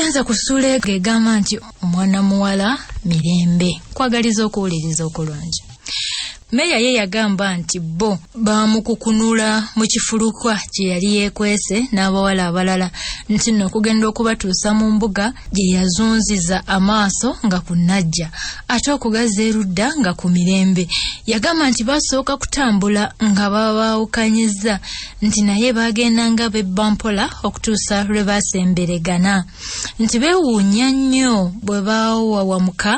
Tugenza ku ssuula egamba nti Omwana Muwala Mirembe. Kwagaliza okuwuliriza okulungi. Meya ye yagamba nti bo baamukukunula mu kifulukwa gye yali yeekwese n'abawala abalala nti nno okugenda okubatuusa mu mbuga gye yazunziza amaaso nga ku Najja ate okugaza erudda nga ku Mirembe. Yagamba nti basooka kutambula nga babaawukanyizza nti naye bagenda nga bebba mpola okutuusa lwe baasemberegana nti beewuunya nnyo bwe baawawamuka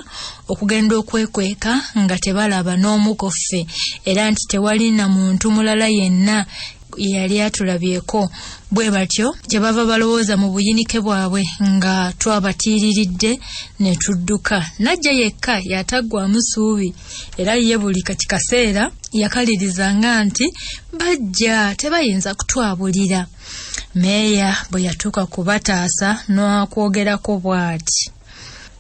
okugenda okwekweka nga tebalaba n'omukoffe era nti tewali na muntu mulala yenna yali atulabyeko. Bwe batyo gye bava balowooza mu buyinike bwabwe nga twabatiiriridde ne tudduka. Najja yekka yataggwamu ssuubi era ye buli kati kaseera yakalirizanga nti bajja tebayinza kutwabulira. Meeya bwe yatuuka kubataasa n'akwogerako bw'ati: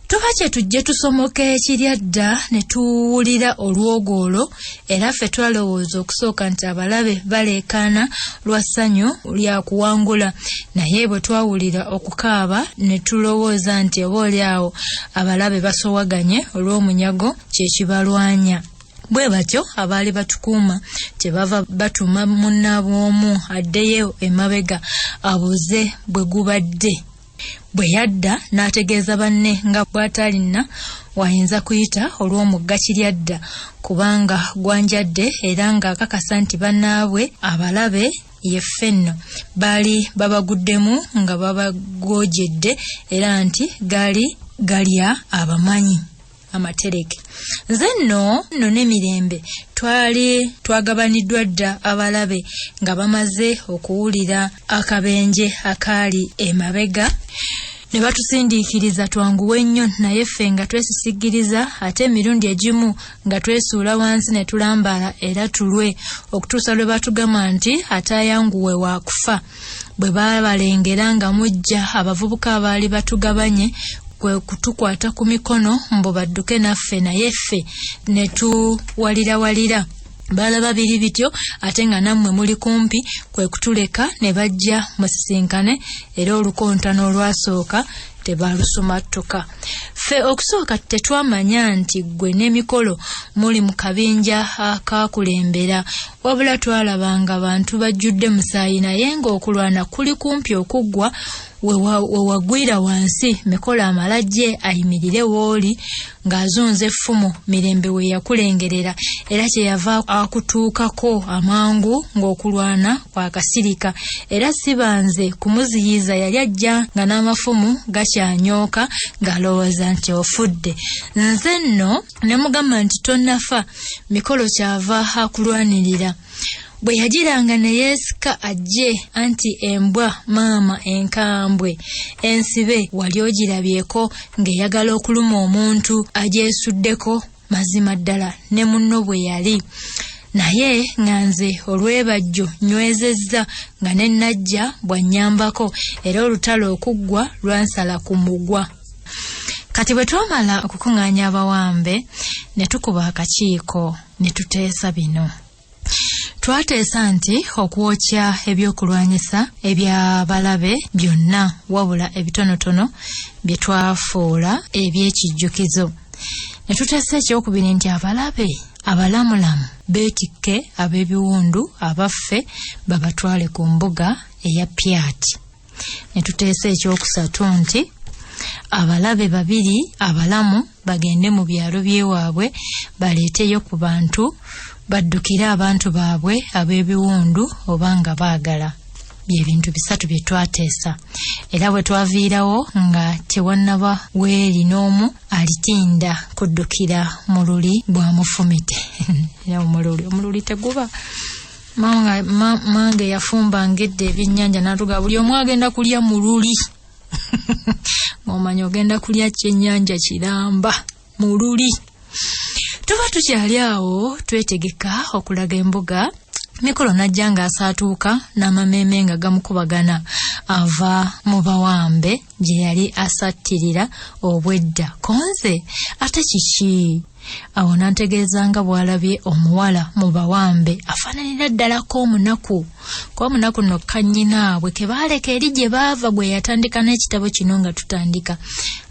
tuba kye tujje tusomoka ekiryadda ne tuwulira olwogolo era ffe twalowooza okusooka nti abalabe baleekaana lwa ssanyu lya kuwangula, naye bwe twawulira okukaaba ne tulowooza nti oboolyawo abalabe basowaganye olw'omunyago kye kibalwanya. Bwe batyo abaali batukuuma kyebava batuma munnaabwe omu addeyo emabega abuuze bwe gubadde. Bwe yadda n'ategeeza banne nga bw'atalina wayinza kuyita olw'omugga Kiryadda kubanga gwanjadde era ng'akakasa nti bannaabwe abalabe yeffe nno baali babaguddemu nga babagojedde era nti gaali galya abamanyi amatereke. Nze nno ne Mirembe twali twagabaniddwa dda abalabe nga bamaze okuwulira akabenje akaali emabega ne batusindiikiriza twanguwe ennyo, naye ffe nga twesisigiriza ate emirundi egimu nga twesuula wansi ne tulambaala era tulwe okutuusa lwe batugamba nti ataayanguwe wa kufa. Bwe baabalengera nga mujja abavubuka abaali batugabanye kwe kutukwata ku mikono mbo badduke naffe, naye ffe ne tuwalirawalira. Balaba biri bityo ate nga nammwe muli kumpi kwe kutuleka ne bajja musisinkane era olukontano olwasooka tebalusumattuka. Ffe okusooka tetwamanya nti gwe n'emikolo muli mu kabinja akaakulembera, wabula twalabanga bantu bajjudde musaayi naye ng'okulwana kuli kumpi okuggwa we wagwira wansi Mikolo amalajje ayimirire wooli ng'azunze effumu Mirembe we yakulengerera era kye yava akutuukako amangu ng'okulwana kwakasirika era sibanze kumuziyiza yali ajja nga n'amafumu gakyanyooka ng'alowooza nti ofudde. Nze nno ne mugamba nti tonnafa, Mikolo kyava akulwanirira. Bwe yagiranga ne yeesika ajje anti embwa maama enkambwe ensibe wali ogirabyeko ng'eyagala okuluma omuntu agyesuddeko mazima ddala ne munno bwe yali. Naye nga nze olwebajjo nywezezza nga ne Najja bwannyambako era olutalo okuggwa lwansala ku mugwa. Kati bwe twamala okukuŋŋaanya abawambe ne tukuba akakiiko ne tuteesa bino. Twateesa nti okwokya ebyokulwanyisa eby'abalabe byonna wabula ebitonotono bye twafuula eby'ekijjukizo. Ne tuteesa ekyokubiri nti abalabe abalamulamu beetikke ab'ebiwundu abaffe babatwale ku mbuga eya Pyati. Ne tuteesa ekyokusatu nti abalabe babiri abalamu bagende mu byalo by'ewaabwe baleeteyo ku bantu baddukire abantu baabwe ab'ebiwundu oba nga baagala. By'ebintu bisatu bye twateesa era bwe twaviirawo nga tewannaba weeri n'omu alitinda kuddukira mu luli bwa Mufumite. Omululi teguba mange yafumba ngedde ebyennyanja n'atuga buli omu agenda kulya mu luli. Ng'omanyi ogenda kulya kyennyanja kiramba mu luli. Tuba tukyali awo twetegeka okulaga embuga, Mikolo n'ajja ng'asaatuuka n'amameeme nga gamukubagana ava mu bawambe gye yali asattirira obwedda. Konze ate kiki? awo nantegeeza nga bw'alabye omuwala mu bawambe afaananira ddala k'omunaku no kannyinaabwe ke baaleka eri gye baava gwe yatandika n'ekitabo kino nga tutandika.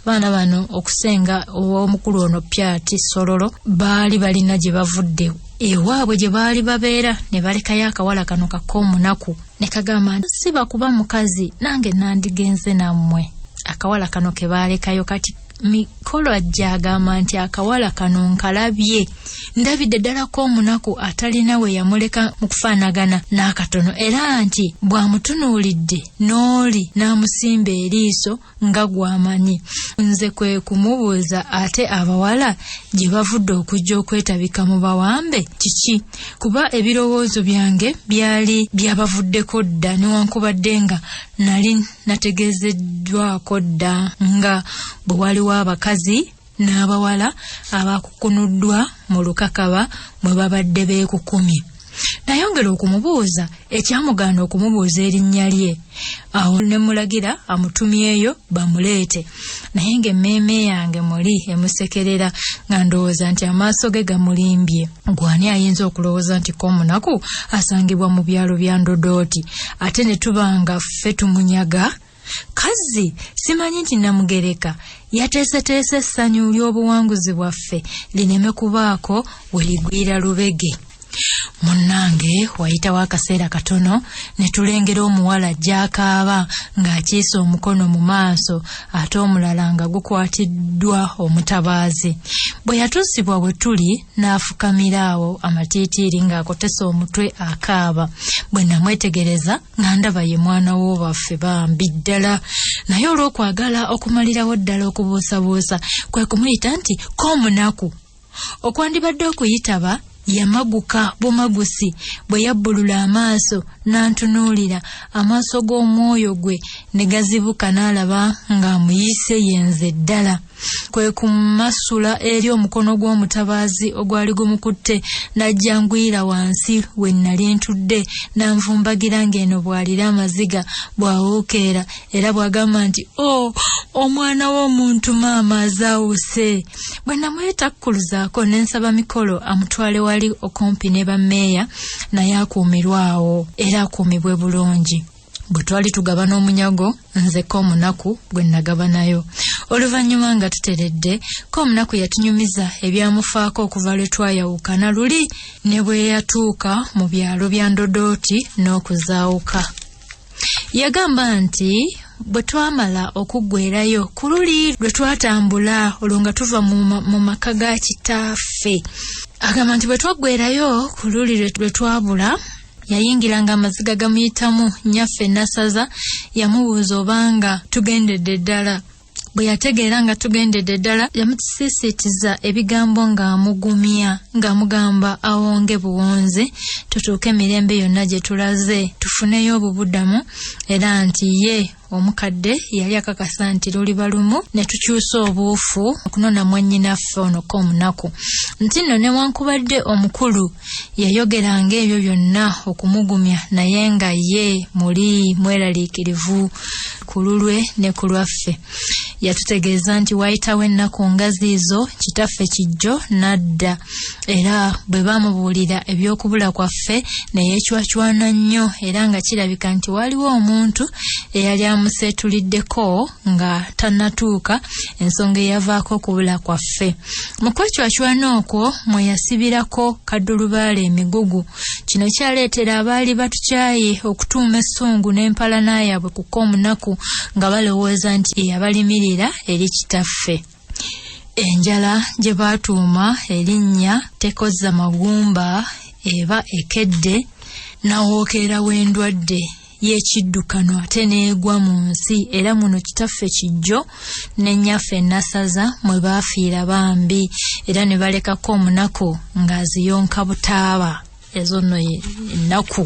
Baana bano okusenga ow'omukulu ono Pyati Sololo baali balina gye bavudde ewaabwe gye baali babeera ne balekayo akawala kano kak'omunaku ne kagamba siba kuba mukazi nange nandigenze nammwe. Akawala kano ke baalekayo kati Mikolo ajja agamba nti akawala kano nkalabye ndabidde ddala k'omunaku atalina we yamuleka mu kufaanagana n'akatono era nti bw'amutunuulidde n'oli n'amusimba eriiso nga gw'amanyi. Nze kwe kumubuuza ate abawala gye bavudde okujja okwetabika mu bawambe kiki? Kuba ebirowoozo byange byali byabavuddeko dda newankubadde nga nali nategeezeddwako dda nga bwe waliwo abakazi n'abawala abakukunuddwa mu lukakaba mwe babadde beekukumye. Nayongera okumubuuza ekyamugaana okumubuuza erinnya lye. Awo ne mulagira amutumyeyo bamuleete. Naye ng'emmeeme yange muli emusekerera nga ndowooza nti amaaso ge gamulimbye. Gwani ayinza okulowooza nti k'omunaku asangibwa mu byalo bya Ndodooti ate ne tubanga ffe tumunyaga? Kazi simanyi nti Namugereka yateeseteese essanyu ly'obuwanguzi bwaffe lineme kubaako we ligwira lubege. Munnange wayitawo akaseera katono ne tulengera omuwala gy'akaaba ng'akiisa omukono mu maaso ate omulala nga gukwatiddwa omutabaazi. Bwe yatuusibwa bwe tuli n'afukamira awo amatiitiiri ng'akotesa omutwe akaaba. Bwe namwetegereza nga ndaba ye mwana w'obaffe bambi ddala, naye olw'okwagala okumalirawo ddala okubuusabuusa kwe kumuyita nti k'omunaku. Okwandibadde okuyitaba yamaguka bumagusi bwe yabbulula amaaso n'antunuulira, amaaso g'omwoyo gwe ne gazibuka n'alaba ng'amuyise yenze ddala. Kwe kumasula eri omukono gw'omutabaazi ogwali gumukutte n'ajjangwira wansi we nnali ntudde n'anvumbagira ng'eno bw'alira amaziga bw'awuukeera era bw'agamba nti omwana w'omuntu maama azaawuse. Bwe namwetakkuluzaako ne nsaba Mikolo amutwale wali okumpi ne bammeeya naye akuumirwawo era akuumibwe bulungi. Bwe twali tugabana omunyago nze k'omunaku gwe nagabanayo. Oluvanyuma nga tuteredde k'omunaku yatunyumiza ebyamufaako okuva lwe twayawukana luli ne bwe yatuuka mu byalo bya Ndodooti n'okuzaawuka. Yagamba nti bwe twamala okuggweerayo ku luli lwe twatambula olwo nga tuva mu maka ga kitaffe, agamba nti bwe twaggweerayo ku luli lwe twabula yayingiranga amaziga gamuyitamu. Nnyaffe Nasaza yamubuuza obanga tugendedde ddala. Bwe yategeera nga tugendedde ddala yamusisiitiza ebigambo ng'amugumya ng'amugamba awonge buwonzi tutuuke Mirembe yonna gye tulaze tufuneyo obubuddamu era nti ye omukadde yali akakasa nti luliba lumu ne tukyusa obuufu okunona mwannyinaffe ono k'omunaku. Nti nno newankubadde omukulu yayogeranga ebyo byonna okumugumya naye nga ye muli mweraliikirivu ku lulwe ne ku lwaffe. Yatutegeeza nti wayitawo ennaku nga ziizo kitaffe kijjo n'adda era bwe baamubuulira eby'okubula kwaffe ne yeecwacwana nnyo era nga kirabika nti waliwo omuntu eyali amuseetuliddeko nga tannatuuka ensonga eyavaako okubula kwaffe. Mu kwecwacwana okwo mwe yasibirako kaddulubaale emigugu. Kino kyaleetera abaali batukyaye okutuuma essungu n'empalana yaabwe ku k'omunaku nga balowooza nti yabalimirira eri kitaffe. Enjala gye baatuuma erinnya tekozza magumba eba ekedde nawookeera w'endwadde y'ekiddukano ate neegwa mu nsi era muno kitaffe kijjo ne nnyaffe Nasaza mwe baafiira bambi era ne balekako omunaku ng'aziyonka butaaba. Ezo nno ennaku.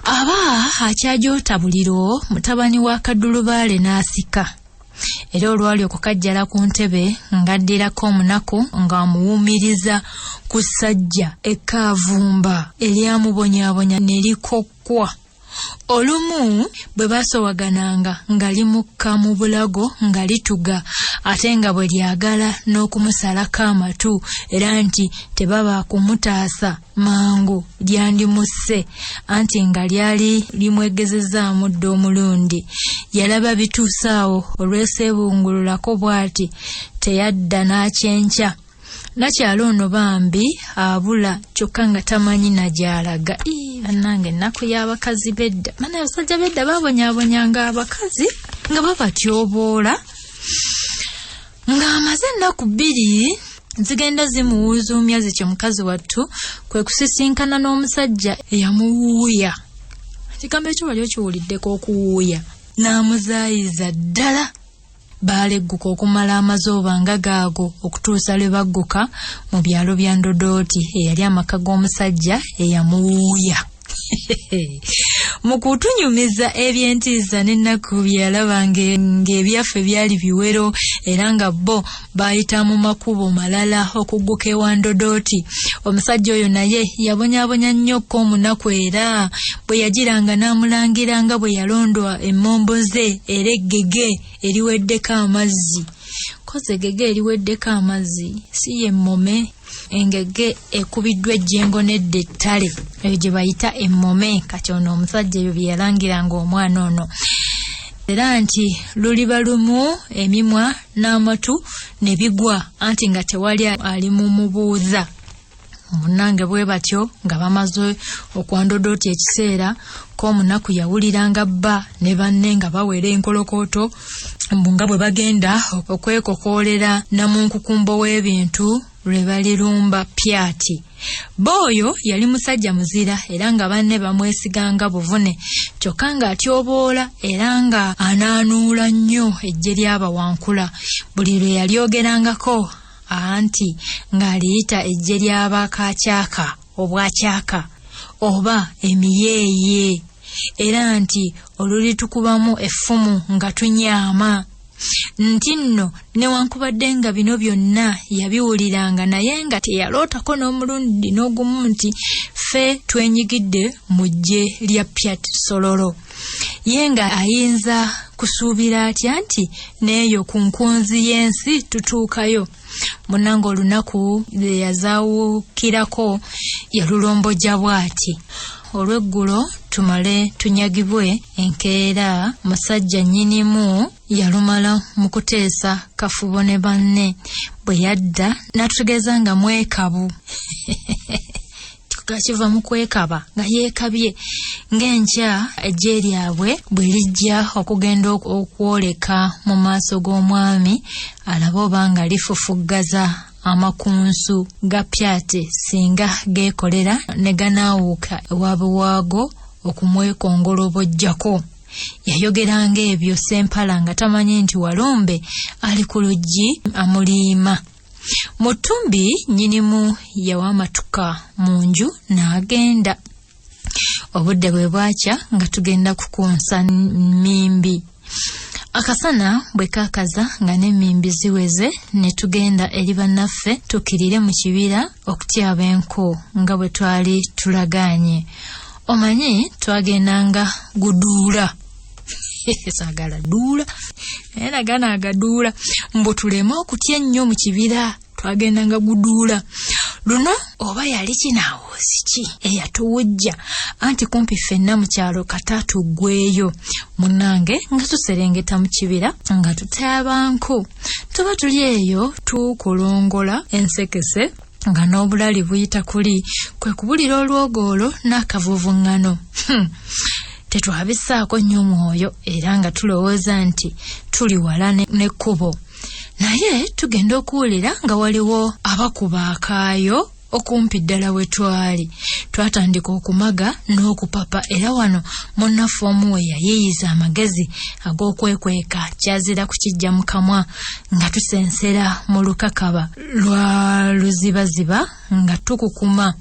Aba akyajoota buliro mutabani wa kaddulubaale n'asika era olwali okukajjala ku ntebe ng'addirako omunaku ng'amuwumiriza ku ssajja ekkaavumba eryamubonyaabonya ne likokkwa Olumu bwe basowagananga nga limukka mu bulago nga lituga ate nga bwe lyagala n'okumusalako amatu era nti tebaba kumutaasa mangu lyandimusse anti nga lyali limwegezezaamu dda omulundi. Yalaba bituusaawo olw'eseebungululako bw'ati teyadda n'akyenkya. Nakyalo ono bambi abula kyokka nga tamanyi na gy'alaga. Bannange ennaku y'abakazi bedda. Bana abasajja bedda babonyaabonyanga abakazi nga babatyoboola. Ng'amaze ennaku 2 zigenda zimuwuzuumya zityo mukazi wattu kwe kusisinkana n'omusajja eyamuwuuya. Ekigambo ekyo wali okiwuliddeko okuwuuya. N'amuzaayiza ddala. Baalegguka okumala amazooba nga gaago okutuusa lwe bagguka mu byalo bya Ndodooti eyali amaka g'omusajja eyamuwuuya. Mu kutunyumiza ebyentiisa n'ennaku byalaba ng'ebyaffe byali biwero era nga bo baayita mu makubo malala okugguka ewa Ndodooti. Omusajja oyo naye yabonyaabonya nnyo omunaku era bwe yagiranga n'amulangira nga bwe yalondwa emmombo ze era eggege eriweddeko amazzi. Koze eggege eriweddeko amazzi si ye mmome. Engege ekubiddwa ejjengo nedda ettale eyo gye bayita emmome. Kati ono omusajja ebyo bye yalangiranga omwana ono. Era nti luliba lumu emimwa n'amatu ne bigwa anti nga tewali alimumubuuza. Munnange bwe batyo nga bamaze okwandodooti ekiseera k'omunaku yawuliranga bba ne banne nga bawera enkolokooto nga bwe bagenda okwekokoolera namunkukumbo w'ebintu lwe balirumba pyati. Booyo yali musajja muzira era nga banne bamwesiganga buvune kyokka ng'atyoboola era nga anaanuula nnyo ejje ly'abawankula. Buli lwe yalyogerangako anti ng'aliyita ejje ly'abakacyaka obwacyaka oba emiyeeye era nti olulitukubamu effumu nga tunyaama. Nti nno newankubadde nga bino byonna yabiwuliranga naye nga teyalootako n'omulundi n'ogumu nti ffe twenyigidde mu ggye lya Pyat Sololo. Ye nga ayinza kusuubira atya nti n'eyo ku nkunzi y'ensi tutuukayo. Munnange olunaku lwe yazaawukirako yalulombojja bw'ati. Olw'eggulo tumale tunyagibwe enkeera musajja nnyinimu yalumala mu kuteesa kafubo ne banne bwe yadda n'atutegeeza nga mwekabu. Tukakiva mu kwekaba nga yeekabye ng'enkya ejje lyabwe bwe lijja okugenda okwoleka mu maaso g'omwami alabe oba nga lifufuggaza amakunsu ga Pyate singa geekolera ne ganaawuuka ewaabwe waago okumwekongolobojjako. Yayogeranga ebyo Sempala nga tamanyi nti Walumbe ali ku luggi amuliima. Mu ttumbi nnyinimu yawa amatuka mu nju n'agenda. Obudde bwe bwakya nga tugenda kukunsa mmimbi. Akasana bwe kaakaza nga n'emmimbi ziweze ne tugenda eri bannaffe tukkirire mu kibira okutyaba enku nga bwe twali tulagaanye. Omanyi twagendanga guduula. Saagala duula naye nagana agaduula mbu tuleme okutya ennyo mu kibira twagendanga guduula. Luno oba yali kinaawozi ki eyatuwujja anti kumpi ffenna mu kyalo kataatu ggweyo. Munnange nga tuserengeta mu kibira nga tutaaba nku tuba tuli eyo tukulongola ensekese nga n'obulali buyita kuli kwe kubulira olwogolo n'akavuvuŋŋano. Tetwabisaako nnyo mwoyo era nga tulowooza nti tuli wala n'ekkubo. Naye tugenda okuwulira nga waliwo abakuba akaayo okumpi ddala we twali. Twatandika okumaga n'okupapa era wano munnaffe omu we yayeeyiza amagezi ag'okwekweka kyazira kukijja mu kamwa nga tusensera mu lukakaba lwa luzibaziba nga tukukuma.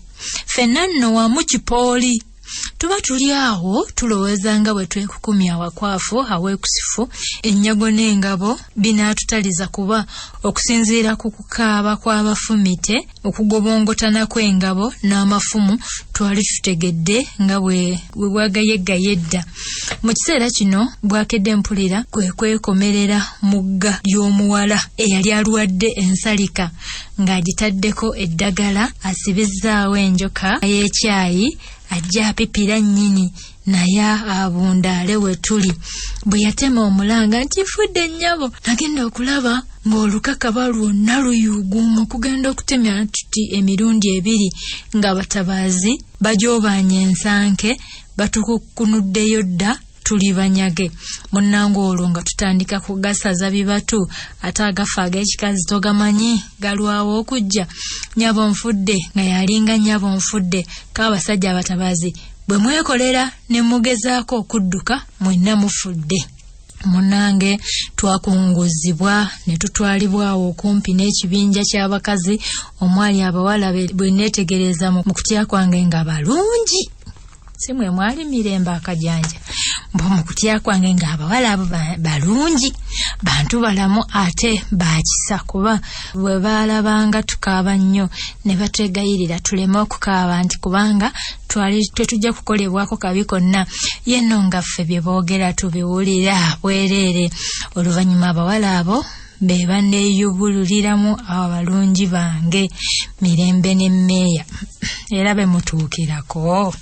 Ffenna nno wamu kipooli tuba tuli awo tulowooza nga bwe twekukumya awakwafu aweekusifu ennyago n'engabo binaatutaliza kuba okusinziira ku kukaaba kw'abafumite okugobongotana kw'engabo n'amafumu twali tutegedde nga bwe bwagayegayedda. Mu kiseera kino bwakedde mpulira kwe kwekomerera mugga ly'omuwala eyali alwadde ensalika ng'agitaddeko eddagala asibizzaawo enjoka y'ekyayi ajja apipira nnyini naye abundaale we tuli. Bwe yatema omulanga nti nfudde nnyabo nagenda okulaba ng'olukakaba lwonna luyuuguuma okugenda okutemya tuti emirundi ebiri ng'abatabaazi bajoobaanya ensanke batukukunuddeyo dda tuli banyage. Munnange olwo nga tutandika kugasaza bibatu ate agafa ag'ekikazi togamanyi galwawo okujja. Nnyabo nfudde nga yalinga nnyabo nfudde k'abasajja abatabaazi bwe mwekolera ne mugezaako okudduka mwenna mufudde. Munnange twakunguzibwa ne tutwalibwawo okumpi n'ekibinja ky'abakazi omwali abawala bwe neetegereza mu kutya kwange nga balungi. Simwe mwali Mirembe akajanja mbo mu kutya kwange nga abawala abo balungi bantu balamu ate bakisa kuba bwe balabanga tukaaba nnyo ne batwegayirira tuleme okukaaba nti kubanga twali tetujja kukolebwako kabi konna yenno nga ffe bye boogera tubiwulira bwereere. Oluvanyuma abawala abo be banneeyubululiramu abalungi bange Mirembe ne Mmeeya era bemutuukirako.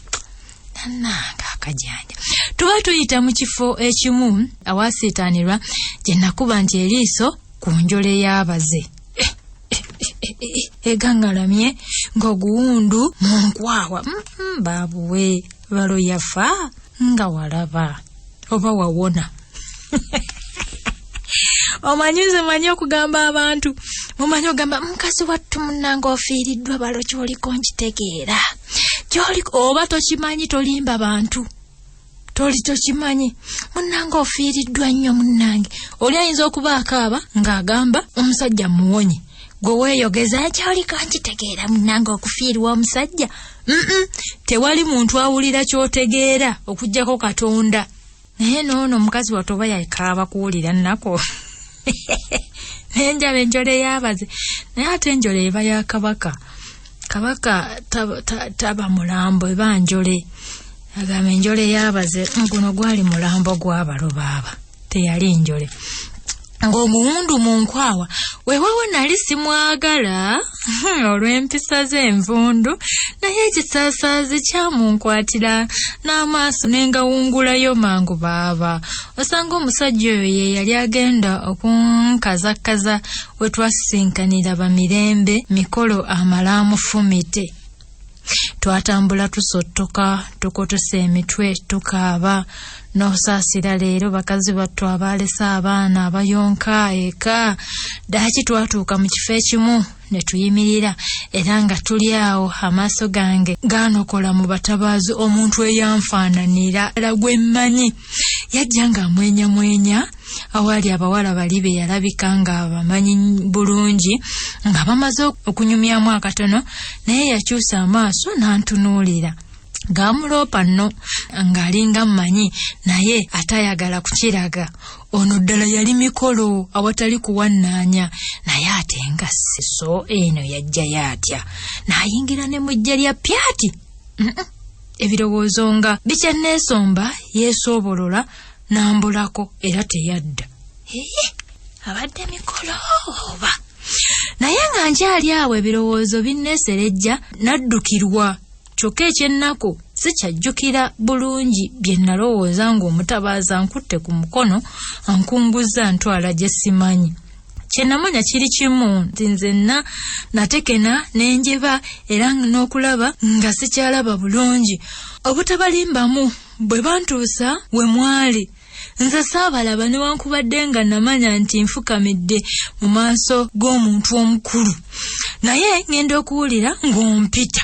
Nanga akajanja tuba tuyita mu kifo ekimu awaasiitaanirwa gye nakuba nti eriiso ku njole y'abaze egangalamye ng'oguwundu mu nkwawa. Baabuwe balo yafa nga walaba oba wawona. Omanyi okugamba abantu mumanyi ogamba mukazi wattu munnanga ofiiriddwa balo ky'oliko nkitegeera oba tokimanyi tolimba bantu tokimanyi munnanga ofiiriddwa nnyo munnange. Oli ayinza okuba akaaba ng'agamba omusajja muwonye gwe weeyogeza ky'oliko nkitegeera munnanga okufiirwa omusajja. Tewali muntu awulira ky'otegeera okuggyako Katonda. Naye noono omukazi wattu oba yakaaba kuwulira nnako nenjaba enjole y'abaze naye ate enjole eba ya kabaka. Kabaka taba mulambo eba njole. Agamba enjole y'abaze guno gwali mulambo gw'abalobaaba teyali njole. Ng'omuwundu mu nkwawa weewawo nali simwagala olw'empisa z'envundu naye ekisaasaazi kyamunkwatira n'amaaso n'engawungulayo mangu baaba. Osanga omusajja oyo ye yali agenda okunkazakaza we twasinkanira Bamirembe mikolo amala amufumite. Twatambula tusottoka tukotose emitwe tukaaba n'osaasira leero bakazi battu abaalese abaana abayonka eka. Ddaaki twatuuka mu kifo ekimu ne tuyimirira era nga tuli awo amaaso gange gaanokola mu batabaazi omuntu eyanfaananira era gwe mmanyi. Yajja ng'amwenyamwenya awali abawala bali be yalabika nga bamanyi bulungi nga bamaze okunyumyamu akatono naye yakyusa amaaso n'antunuulira. Gaamuloopa nno ng'alinga mmanyi naye atayagala kukiraga. Ono ddala yali mikolo awatali kuwannaanya naye ate nga siso eno yajja yatya n'ayingira ne mu jja lya pyati. Ebirowoozo nga bikyanneesomba yeesoobolola n'ambulako era teyadda. Abadde mikolo oba naye nga nkyali awo ebirowoozo binneeserejja naddukirwa. Kyokka ekyennaku sikyajjukira bulungi bye nalowooza ng'omutabaaza nkutte ku mukono ankunguza ntwala gye simanyi. Kye namanya kiri kimu nti nzenna natekena n'enjeba era n'okulaba nga sikyalaba bulungi. Obutabalimbamu bwe bantuusa we mwali nze saabalaba newankubadde nga namanya nti nfukamidde mu maaso g'omuntu omukulu naye ngenda okuwulira ng'ompita.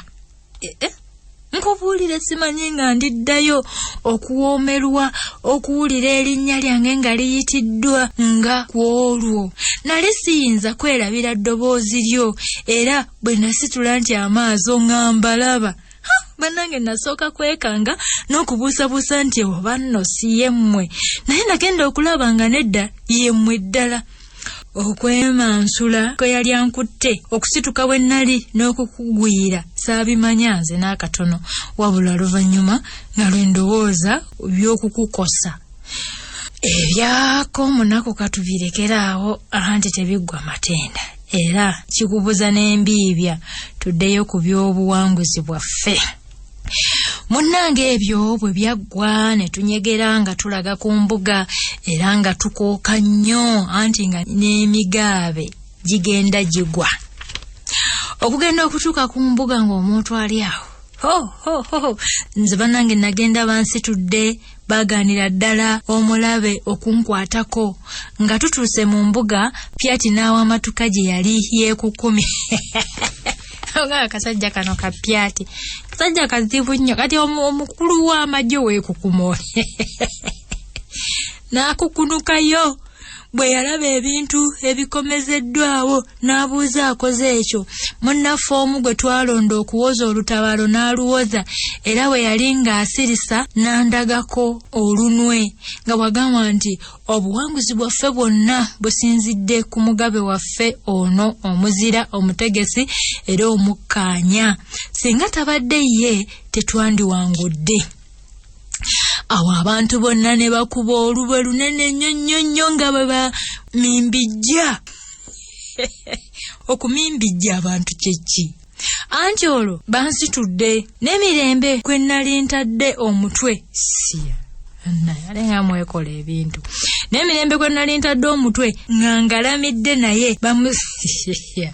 Nkubuulire simanyi nga ndiddayo okuwoomerwa okuwulira erinnya lyange nga liyitiddwa nga kwolwo. Nali siyinza kwerabira ddoboozi lyo era bwe nasitula nti amaaso nga mbalaba Bannange nasooka kwekanga n'okubuusabuusa nti oba nno si yemmwe, naye nagenda okulaba nga nedda yemmwe ddala. Okwemansula kwe yali ankutte, okusituka bwe nnali n'okukugwira saabimanya nze n'akatono, wabula oluvannyuma nga lwe ndowooza by'okukukosa. Ebyako munaku katubirekeraawo, anti tebiggwa matenda, era kikubuza n'embiibya. Tuddeyo ku by'obuwanguzi bwaffe. Munnange ebyo bwe byaggwa ne tunyegera nga tulaga ku mbuga, era nga tukooka nnyo, anti nga n'emigaabe gigenda gigwa. Okugenda okutuuka ku mbuga ng'omuntu ali awo, nze bannange nagenda bansitudde, baganira ddala omulabe okunkwatako. Nga tutuuse mu mbuga, Pyati n'awamatuka gye yali yeekukumi. Akasajja kano ka Pyati, kasajja kazibu nnyo, kati omukulu w'amagye weekukuma. N'akukunukayo. Bwe yalaba ebintu ebikomezeddwawo n'abuuza akoze ekyo. Munnaffe omu gwe twalonda okuwoza olutabaalo n'aluwoza, era bwe yali ng'asirisa n'andagako olunwe nga bw'agamba nti obuwanguzi bwaffe bwonna businzidde ku mugabe waffe ono omuzira, omutegesi era omukkaanya. Singa tabadde ye tetwandiwangudde. Awo abantu bonna ne bakuba olubwe lunene nnyo nga bwe bamimbijja. Okumimbijja abantu kyeki? Anti olwo bansitudde n'emirembe kwe nnali ntadde omutwe. Naye nga mwekola ebintu. N'emirembe kwe nnali ntadde omutwe nga ngalamidde naye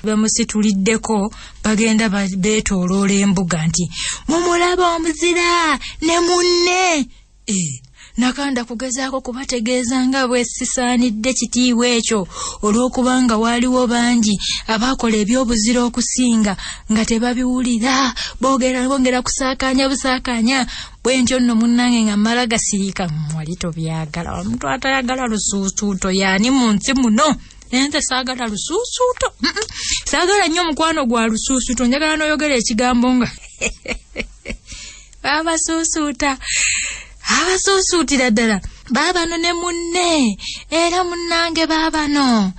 bamusituliddeko, bagenda beetooloola embuga nti mumulaba omuzira ne munne. Nakanda kugezaako kubategeeza nga bwe sisaanidde kitiibwa ekyo, olw'okubanga waaliwo bangi abaakola ebyobuzira okusinga nga tebabiwulira, bongera kusaakaanya busaakaanya. Bwe ntyo nno munnange nga mmala gasiriika. Wali tobyagala, omuntu atayagala lusuusuuto yaani mu nsi muno. Nze saagala lusuusuuto, saagala nnyo mukwano gwa lusuusuuto, njagala n'oyogera ekigambo nga abasuusuutira ddala baabano ne munne, era munnange baabano.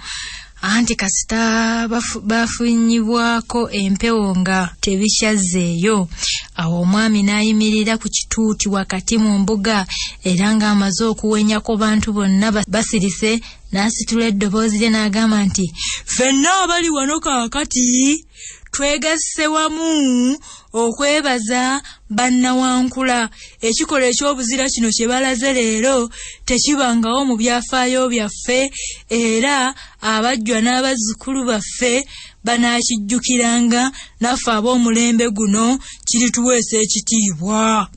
Anti kasita bafunyibwako empewo nga tebisyazeeyo. Awo omwami n'ayimirira ku kituuti wakati mu mbuga, era ng'amaze okuwenyako bantu bonna basirise, n'asitula eddoboozi lye n'agamba nti ffenna abali wano kaakati twegasse wamu okwebaza bannawankula. Ekikolwa eky'obuzira kino kye balaze leero tekibangawo mu byafaayo byaffe, era abajjwa n'abazzukulu baffe banaakijjukiranga, naffe ab'omulembe guno kirituweesa ekitiibwa.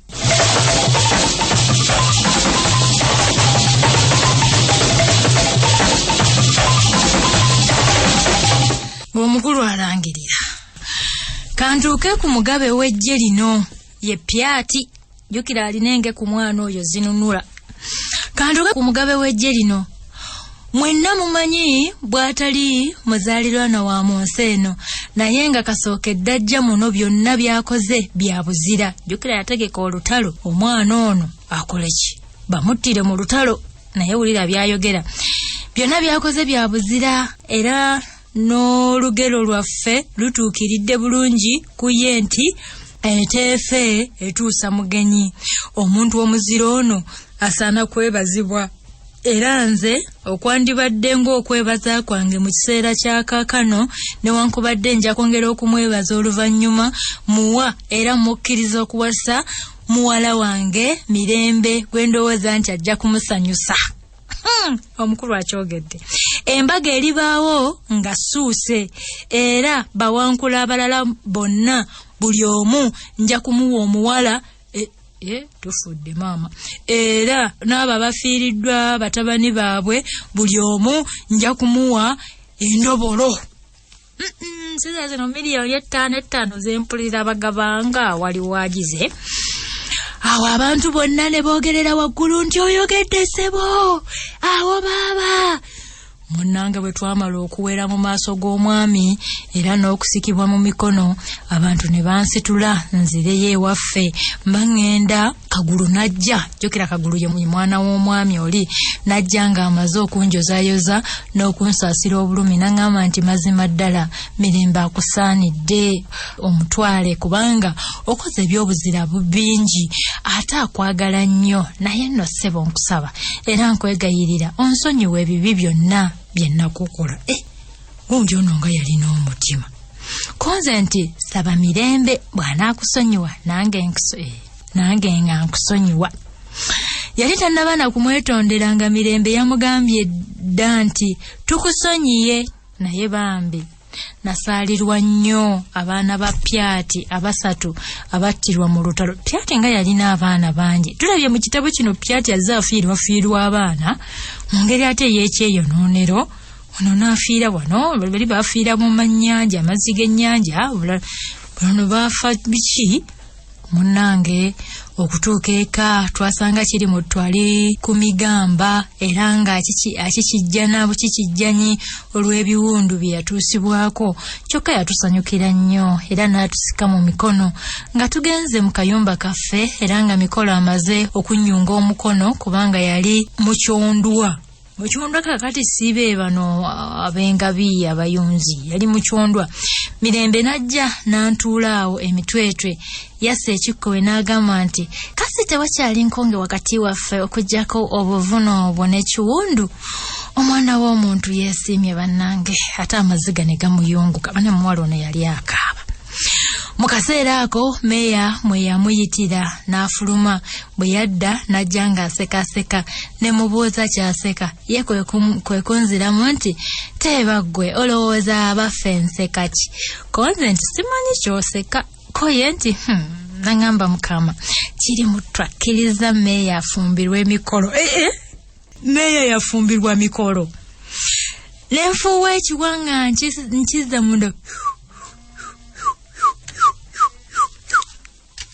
Ng'omukulu alangirira, kantuuke ku mugabe w'eggye lino ye Pyati. Jjukira alinenge ku mwana oyo Zinunula. Kantuuke ku mugabe w'eggye lino. Mwenna mumanyi bw'atali muzaalirwana wa mu nsi eno, naye nga kasookedde ajja muno byonna byakoze bya buzira. Jjukira yategeka olutalo, omwana ono akole ki? Bamuttire mu lutalo. Naye wulira byayogera. Byonna byakoze bya buzira, era n'olugero lwaffe lutuukiridde bulungi ku ye nti eteefe etuusa mugenyi. Omuntu omuzira ono asaana kwebazibwa, era nze okwandibadde ng'okwebaza kwange mu kiseera kya kaakano, newankubadde nja kwongera okumwebaza oluvannyuma, muwa era mukkiriza okuwasa muwala wange Mirembe gwe ndowooza nti ajja kumusanyusa. Omukulu akyogedde. Embaga eribaawo nga ssuuse, era bawankula abalala bonna buli omu nja kumuwa omuwala. Tufudde maama. Era n'abo abafiiriddwa batabani baabwe buli omu nja kumuwa endobolo. Nsiza zino miliyoni 5 zempulira bagabanga wali wagize. Awo abantu bonna ne boogerera waggulu nti oyogedde ssebo, awo baaba munnange bwe twamala okuwera mu maaso g'omwami era n'okusikibwa mu mikono, abantu ne bansitula nzireyo ewaffe. Mbangenda Kagulu najja, jjukira Kagulu ye mwana w'omwami oli, najja ng'amaze okunjozayoza n'okunsaasira obulumi, n'aŋŋamba nti mazima ddala Mirembe akusaanidde omutwale kubanga okoze ebyobuzira bingi, ate akwagala nnyo, naye nno ssebo nkusaba era nkwegayirira onsonyiwa ebibi byonna bye nakukola. Gundi ono nga yalina omutima. Konze nti saba Mirembe bw'anaakusonyiwa nange nga nkusonyiwa. Yali tannaba na kumwetondera nga Mirembe yamugambye dda nti tukusonyiye, naye bambi nasaalirwa nnyo. Abaana ba Pyati abasatu abattirwa mu lutalo. Pyati nga yalina abaana bangi. Tulabye mu kitabo kino Pyati azze afiirwa abaana mu ngeri ate ey'ekyeyonoonero. Ono n'afiira wano, bali bafiira mu mannyanja, amazzi g'ennyanja, bano baafa biki? Munnange okutuuka eka twasanga kiri mu twali ku migamba era nga akikijjana bukikijjanyi olw'ebiwundu bye yatuusibwako. Kyokka yatusanyukira nnyo era n'atusika mu mikono nga tugenze mu kayumba kaffe era nga Mikolo amaze okunnyunga omukono kubanga yali mukyondwa. Mukyondwa kakati siibe bano ab'engabi abayunzi, yali mukyondwa. Mirembe najja n'antuula awo emitwetwe, yassa ekikko we n'agamba nti kasi tewakyali nkonge wakati waffe okuggyako obuvuno n'ekiwundu. Omwana w'omuntu yeesiimye bannange ate amaziga ne gamuyunguka. Bane muwala ono yali akaaba. Mu kaseera ako meeya mwe yamuyitira n'afuluma. Bwe yadda najja ng'asekaseka, ne mubuuza kyaseka. Ye kwe kunziramu nti teeba ggwe olowooza abaffe nseka ki? Konze nti simanyi ky'oseka. Koye nti n'aŋŋamba Mukama kiri mu twakkiriza meeya afumbirwa emikolo. Meeya yafumbirwa mikolo. Ne nfuuwa ekiwanga nkiza munda.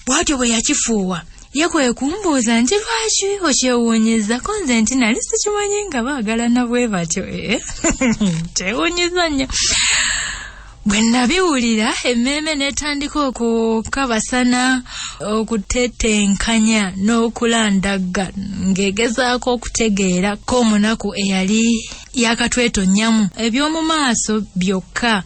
Bw'atyo bwe yakifuuwa ye kwe kumbuuza nti lwaki okyewuunyiza? Konze nti nali sikimanyi nga baagalana bwe batyo. Kyewuunyiza nnyo. Bwe nabiwulira emmeeme n'etandika okukabasana, okutetenkanya n'okulandagga ng'egezaako okutegeera ko omunaku eyali yakatwetonnyamu. Eby'omu maaso byokka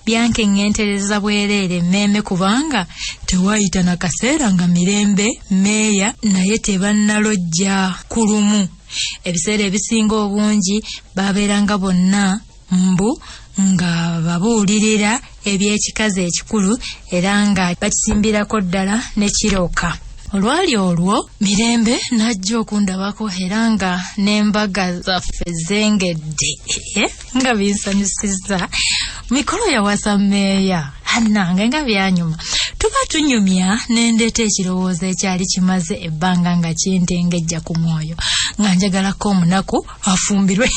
byankeŋŋentereza bwereere emmeeme kubanga tewaayita na kaseera nga Mirembe meeya naye tebannalojja ku lumu. Ebiseera ebisinga obungi baabeeranga bonna mbu nga babuulirira eby'ekikazi ekikulu era nga bakisimbirako ddala ne kirooka. Olwali olwo Mirembe n'ajja okundabako era nga n'embaga zaffe zengedde nga binsanyusizza. Mikolo yawasa meeya annange nga byanyuma. Tuba tunyumya n'endeeta ekirowoozo ekyali kimaze ebbanga nga kintengejja ku mwoyo nga njagalako omunaku afumbirwe.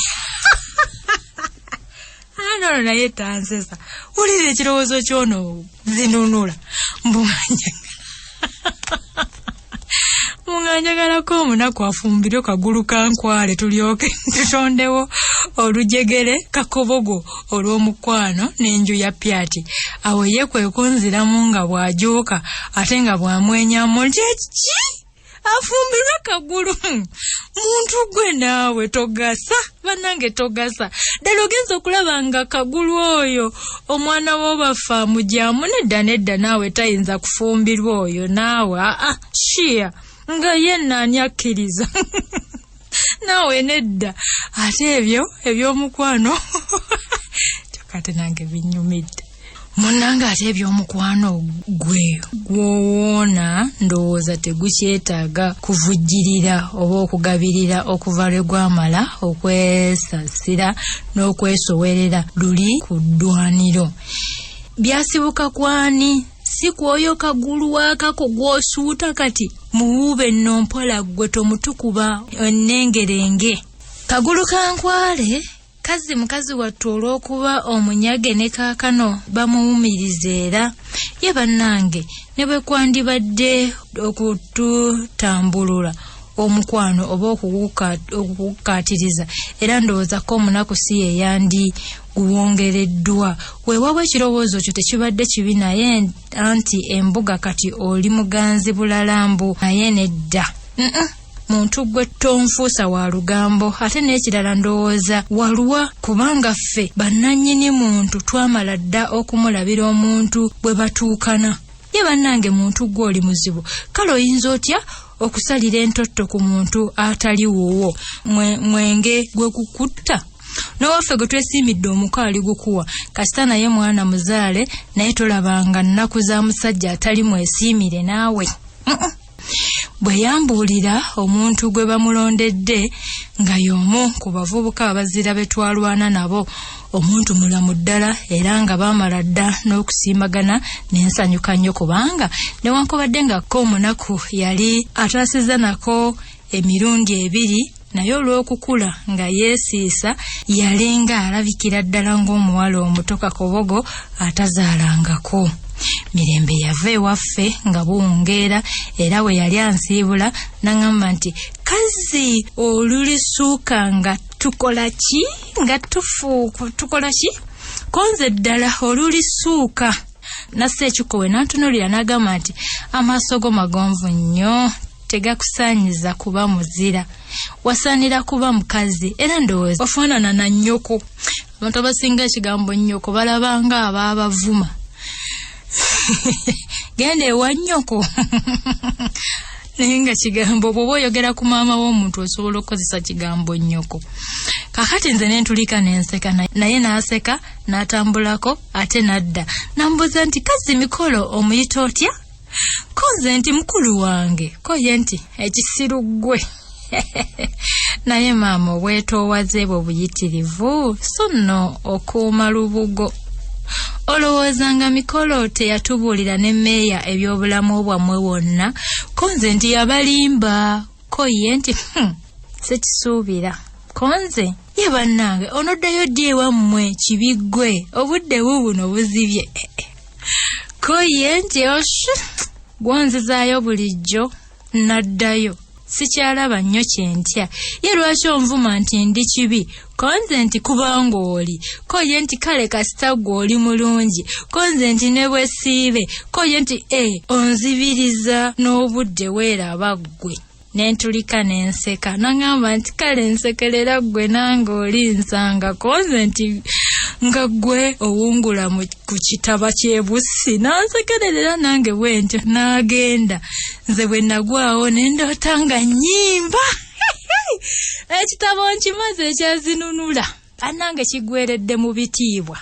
Ano naye tansesa. Wulira ekirowoozo ky'ono Zinunula. Munganjagalako omunaku afumbirwe Kagulu kankwale tulyoke tutondewo olujegere kakobogo olw'omukwano n'enju ya Pyati. Awo ye kwe kunziramu nga bw'ajuuka ate nga bw'amwenyamu nti ki? Afumbirwe Kagulu. Muntu gwe naawe togasa, bannange togasa. Ddala ogenza okulaba nga Kagulu oyo omwana w'obafa amugyamu nedda naawe tayinza kufumbirwa oyo naawe. Shia nga ye naani akkiriza? Naawe nedda. Ate ebyo eby'omukwano kyokate nange binyumidde. Munnange ate eby'omukwano gwe gwowoona ndowooza tegukyetaaga kuvujjirira oba okugabirira okuva lwe gwamala okwesasira n'okwesowerera luli ku ddwaniro. Byasibuka kwani? Si kwoyo Kagulu waakako gw'osuuta kati muwuube nno mpola gwe tomutukuba ennengerenge. Kagulu kankwale kazi mukazi wattu olw'okuba omunyage ne kaakano bamuwumiriza era ye bannange ne bwe kwandibadde okututambulula omukwano oba okukukaatiriza era ndowooza ko omunaku si ye yandi guwongereddwa. Weewaawo ekirowoozo kyo tekibadde kibi naye anti embuga kati oli muganzi bulalambu naye nedda. Muntu gwe tonfuusa wa lugambo ate n'ekirala ndowooza waluwa kubanga ffe bannannyini muntu twamala dda okumulabira omuntu bwe batuukana. Ye bannange muntu gwe oli muzibu kale oyinza otya okusalira entotto ku muntu atali wuwo mwenge gwe kukutta n'owaffe gwe twesimidde omukaali gukuwa kasita naye mwana muzaale naye tolabanga nnaku za musajja atali mwesiimire naawe. Bwe yambuulira omuntu gwe bamulondedde nga y'omu ku bavubuka abazira be twalwana nabo omuntu mulamu ddala era nga baamala dda n'okusiimagana n'ensanyuka nnyo kubanga newankubadde nga ko omunaku yali ataasiza nako emirundi ebiri naye olw'okukula nga yeesiisa yalinga alabikira ddala ng'omuwala omuto kakobogo atazaalangako. Mirembe yava ewaffe nga buwungeera era we yali ansiibula n'aŋŋamba nti kazi olulisuuka nga tukola ki nga tukola ki konze ddala olulisuuka. Nasse ekikowe n'antunuulira n'agamba nti amaaso go magonvu nnyo tegakusaanyiza kuba muzira wasaanira kuba mukazi era ndowooza ofaanana na nnyoko. Abantu abasinga ekigambo nnyoko balabanga abaabavuma. Genda ewa nnyoko naye nga kigambo bw'oba oyogera ku maama w'omuntu osobola okukozesa kigambo nnyoko. Kakati nze nentulika nenseka naye n'aseka n'atambulako ate n'adda n'ambuuza nti kazi mikolo omuyita otya? Koze nti mukulu wange koye nti ekisiru ggwe. Naye maama obwetoowaze bwe buyitirivu so nno okuuma lubugo. Olowoozanga mikolo teyatubuulira n'emmeeya eby'obulamu bwammwe wonna konze nti yabalimba koye nti sekisuubira konze ye bannange onoddayo ddi ewammwe kibiggwe obudde bubuno buzibye. Koye nti gwanzizaayo bulijjo naddayo sikyalaba nnyo kyentya ye lwaki onvuma nti ndi kibi konze nti kubanga oli koye nti kale kasita gwe oli mulungi konze nti ne bwe siibe koye nti onzibiriza n'obudde weeraba ggwe. Nentulika nenseka n'aŋŋamba nti kale nsekerera ggwe nange oli nsanga konze nti nga ggwe owungula ku kitaba ky'ebussi nansekerera nange bwentyo n'agenda nze bwe nagwawo ne ndoota nga nnyimba. Ekitabo nkimaze ekya Zinunula annange kigweredde mu bitiibwa.